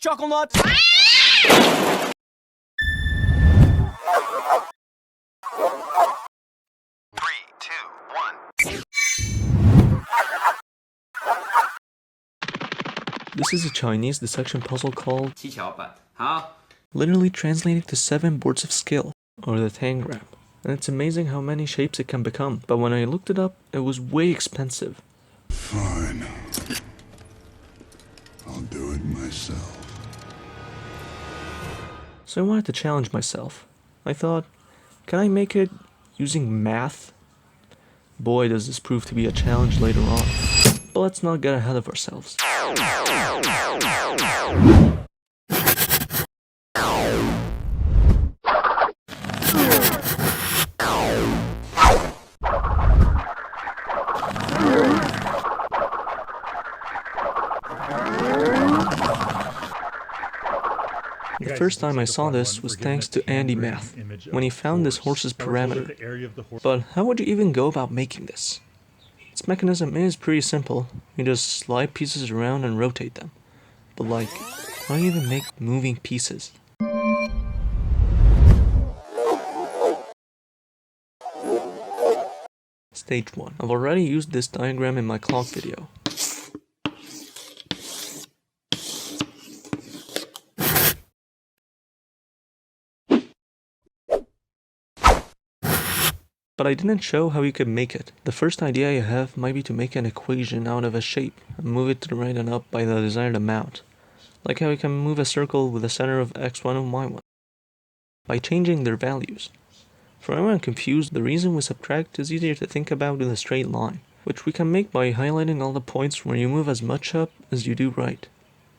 chuckle nuts! 3, 2, 1. This is a Chinese dissection puzzle called 七巧板. 好. literally translated to 7 boards of skill, or the tangram. And it's amazing how many shapes it can become, but when I looked it up, it was way expensive. Fine. I'll do it myself. So I wanted to challenge myself. I thought, can I make it using math? Boy, does this prove to be a challenge later on. But let's not get ahead of ourselves. The first time I saw this was thanks to Andy Math, when he found this horse's parameter. But how would you even go about making this? Its mechanism is pretty simple. You just slide pieces around and rotate them. But like, how do you even make moving pieces? Stage 1. I've already used this diagram in my clock video. But I didn't show how you could make it. The first idea you have might be to make an equation out of a shape and move it to the right and up by the desired amount. Like how you can move a circle with a center of x1 and y1 by changing their values. For anyone confused, the reason we subtract is easier to think about in a straight line, which we can make by highlighting all the points where you move as much up as you do right.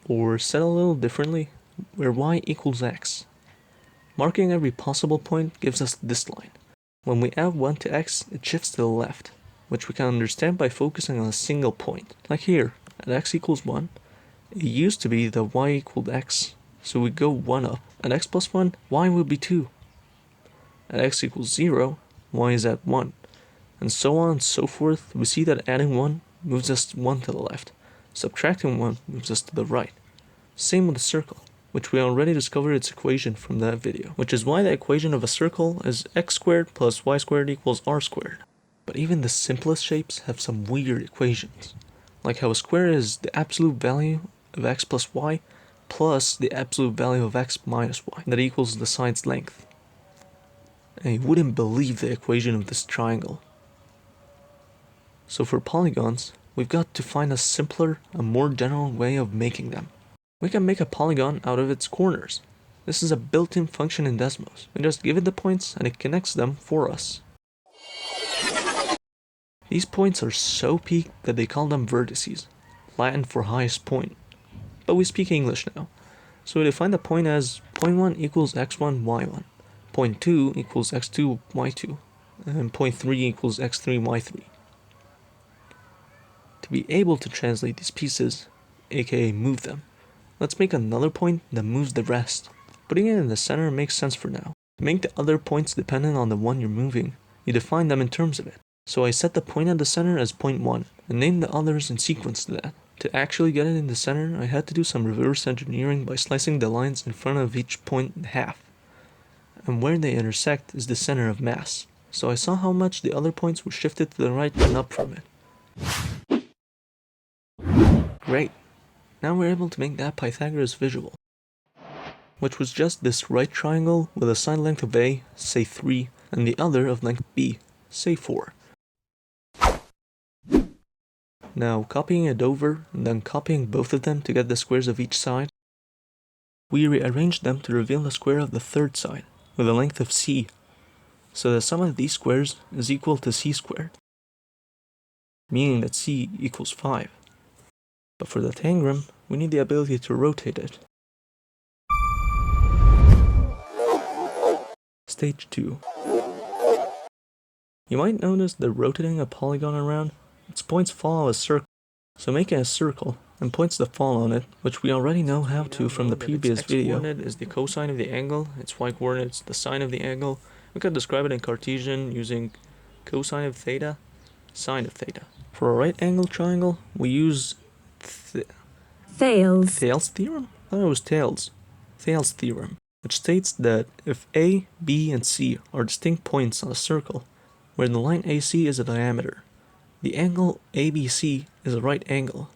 Or said a little differently, where y equals x. Marking every possible point gives us this line. When we add 1 to x, it shifts to the left, which we can understand by focusing on a single point. Like here, at x equals 1, it used to be that y equaled x, so we go 1 up. At x plus 1, y would be 2. At x equals 0, y is at 1. And so on and so forth. We see that adding 1 moves us 1 to the left. Subtracting 1 moves us to the right. Same with the circle, which we already discovered its equation from that video, which is why the equation of a circle is x squared plus y squared equals r squared. But even the simplest shapes have some weird equations, like how a square is the absolute value of x plus y plus the absolute value of x minus y, that equals the side's length. And you wouldn't believe the equation of this triangle. So for polygons, we've got to find a simpler and more general way of making them. We can make a polygon out of its corners. This is a built-in function in Desmos. We just give it the points and it connects them for us. These points are so peaked that they call them vertices, Latin for highest point. But we speak English now, so we define the point as point 1 equals x1, y1, point 2 equals x2, y2, and point 3 equals x3, y3. To be able to translate these pieces, aka move them, let's make another point that moves the rest. Putting it in the center makes sense for now. To make the other points dependent on the one you're moving, you define them in terms of it. So I set the point at the center as point 1, and named the others in sequence to that. To actually get it in the center, I had to do some reverse engineering by slicing the lines in front of each point in half. And where they intersect is the center of mass. So I saw how much the other points were shifted to the right and up from it. Great. Now we're able to make that Pythagoras visual, which was just this right triangle with a side length of A, say 3, and the other of length B, say 4. Now copying it over, and then copying both of them to get the squares of each side, we rearranged them to reveal the square of the third side, with a length of C, so the sum of these squares is equal to C squared, meaning that C equals 5. But for the tangram, we need the ability to rotate it. Stage 2. You might notice that rotating a polygon around, its points follow a circle. So make it a circle, and points that fall on it, which we already know how to from the previous video. Its x-coordinate is the cosine of the angle, its y-coordinate is the sine of the angle. We could describe it in Cartesian using cosine of theta, sine of theta. For a right angle triangle, we use Thales theorem? thought it was Thales theorem, which states that if A, B, and C are distinct points on a circle, where the line AC is a diameter, the angle ABC is a right angle.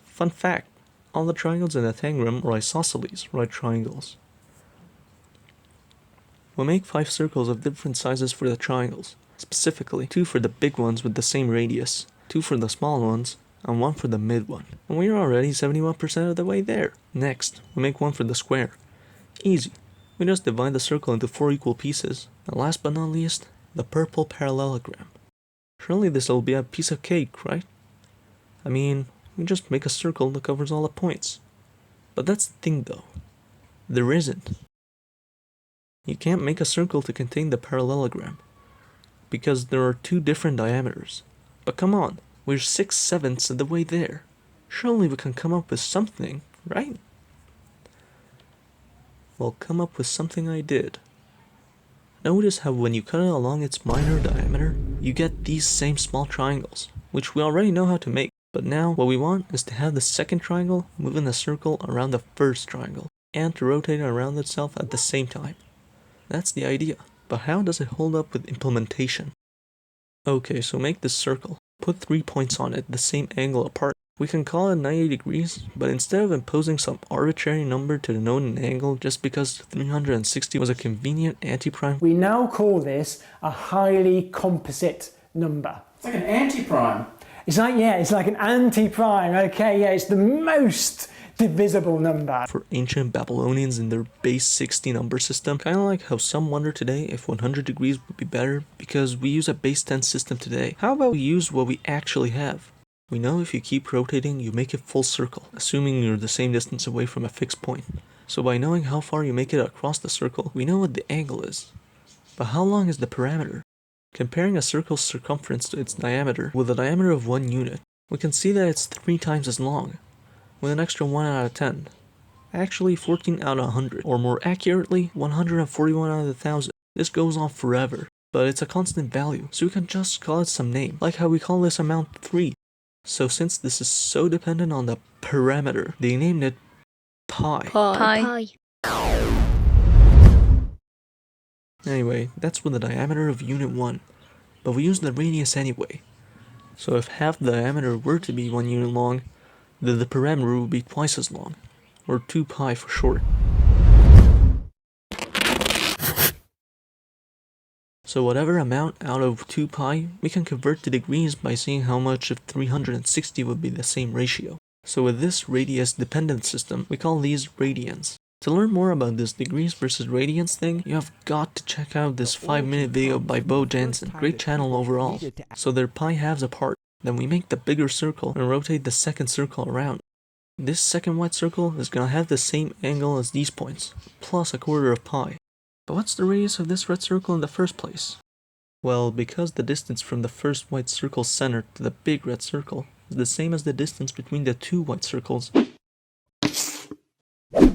Fun fact, all the triangles in the tangram are isosceles, right triangles. We'll make 5 circles of different sizes for the triangles, specifically 2 for the big ones with the same radius, 2 for the small ones, and 1 for the mid one. And we're already 71% of the way there. Next, we make 1 for the square. Easy. We just divide the circle into 4 equal pieces. And last but not least, the purple parallelogram. Surely this will be a piece of cake, right? I mean, we just make a circle that covers all the points. But that's the thing though. There isn't. You can't make a circle to contain the parallelogram, because there are 2 different diameters. But come on, we're 6/7 of the way there. Surely we can come up with something, right? Well, come up with something I did. Notice how when you cut it along its minor diameter, you get these same small triangles, which we already know how to make. But now what we want is to have the second triangle move in the circle around the first triangle, and to rotate it around itself at the same time. That's the idea, but how does it hold up with implementation? Okay, so make this circle. Put 3 points on it the same angle apart. We can call it 90 degrees, but instead of imposing some arbitrary number to denote an angle just because 360 was a convenient antiprime, we now call this a highly composite number. It's like an anti-prime. It's like an anti-prime. Okay, yeah, it's the most divisible number. For ancient Babylonians in their base 60 number system, kinda like how some wonder today if 100 degrees would be better because we use a base 10 system today. How about we use what we actually have? We know if you keep rotating, you make it full circle, assuming you're the same distance away from a fixed point. So by knowing how far you make it across the circle, we know what the angle is. But how long is the parameter? Comparing a circle's circumference to its diameter with a diameter of 1 unit, we can see that it's 3 times as long, with an extra 1 out of 10. Actually 14 out of 100, or more accurately, 141 out of 1,000. This goes on forever, but it's a constant value, so we can just call it some name, like how we call this amount 3. So since this is so dependent on the parameter, they named it pi. Pi. Anyway, that's with the diameter of unit 1, but we use the radius anyway. So if half the diameter were to be 1 unit long, then the parameter would be twice as long, or 2 pi for short. So whatever amount out of 2 pi, we can convert to degrees by seeing how much of 360 would be the same ratio. So with this radius dependent system, we call these radians. To learn more about this degrees versus radians thing, you have got to check out this 5-minute video by Bo Jensen, great channel overall. So they're pi halves apart, then we make the bigger circle and rotate the second circle around. This second white circle is gonna have the same angle as these points, plus a quarter of pi. But what's the radius of this red circle in the first place? Well, because the distance from the first white circle's center to the big red circle is the same as the distance between the 2 white circles,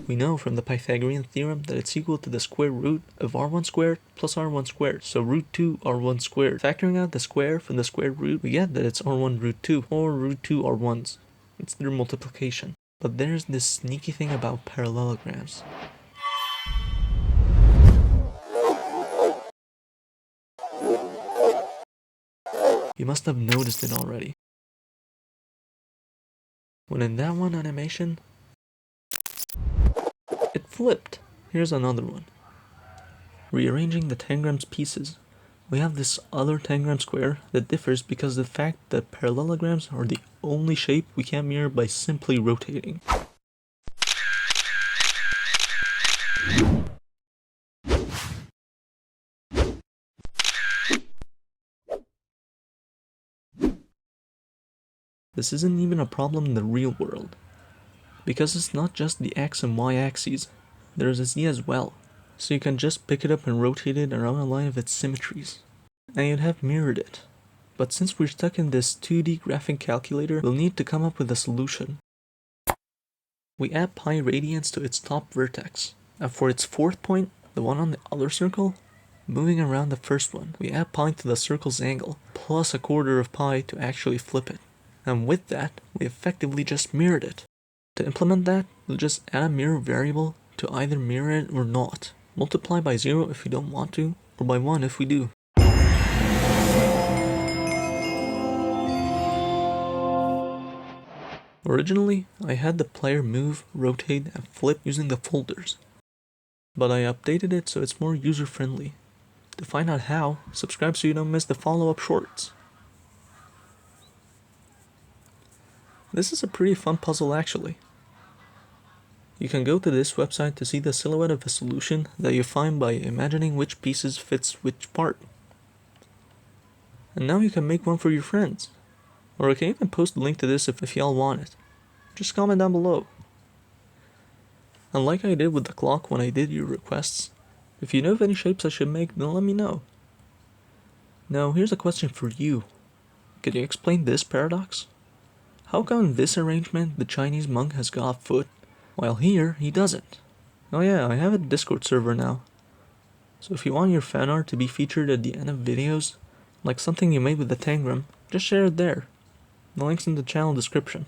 we know from the Pythagorean theorem that it's equal to the square root of r1 squared plus r1 squared, so root 2 r1 squared. Factoring out the square from the square root, we get that it's r1 root 2, or root 2 r1s. It's their multiplication. But there's this sneaky thing about parallelograms. You must have noticed it already. When in that one animation, it flipped. Here's another one. Rearranging the tangram's pieces, we have this other tangram square that differs because of the fact that parallelograms are the only shape we can't mirror by simply rotating. This isn't even a problem in the real world, because it's not just the x and y axes, there's a z as well, so you can just pick it up and rotate it around a line of its symmetries, and you'd have mirrored it. But since we're stuck in this 2D graphing calculator, we'll need to come up with a solution. We add pi radians to its top vertex, and for its fourth point, the one on the other circle, moving around the first one, we add pi to the circle's angle, plus a quarter of pi to actually flip it. And with that, we effectively just mirrored it. To implement that, we'll just add a mirror variable to either mirror it or not. Multiply by 0 if we don't want to, or by 1 if we do. Originally, I had the player move, rotate, and flip using the folders, but I updated it so it's more user-friendly. To find out how, subscribe so you don't miss the follow-up shorts. This is a pretty fun puzzle actually. You can go to this website to see the silhouette of a solution that you find by imagining which pieces fits which part. And now you can make one for your friends. Or I can even post a link to this if y'all want it. Just comment down below. And like I did with the clock when I did your requests, if you know of any shapes I should make, then let me know. Now here's a question for you. Can you explain this paradox? How come in this arrangement the Chinese monk has got a foot, while here he doesn't? Oh yeah, I have a Discord server now. So if you want your fan art to be featured at the end of videos, like something you made with the Tangram, just share it there. The link's in the channel description.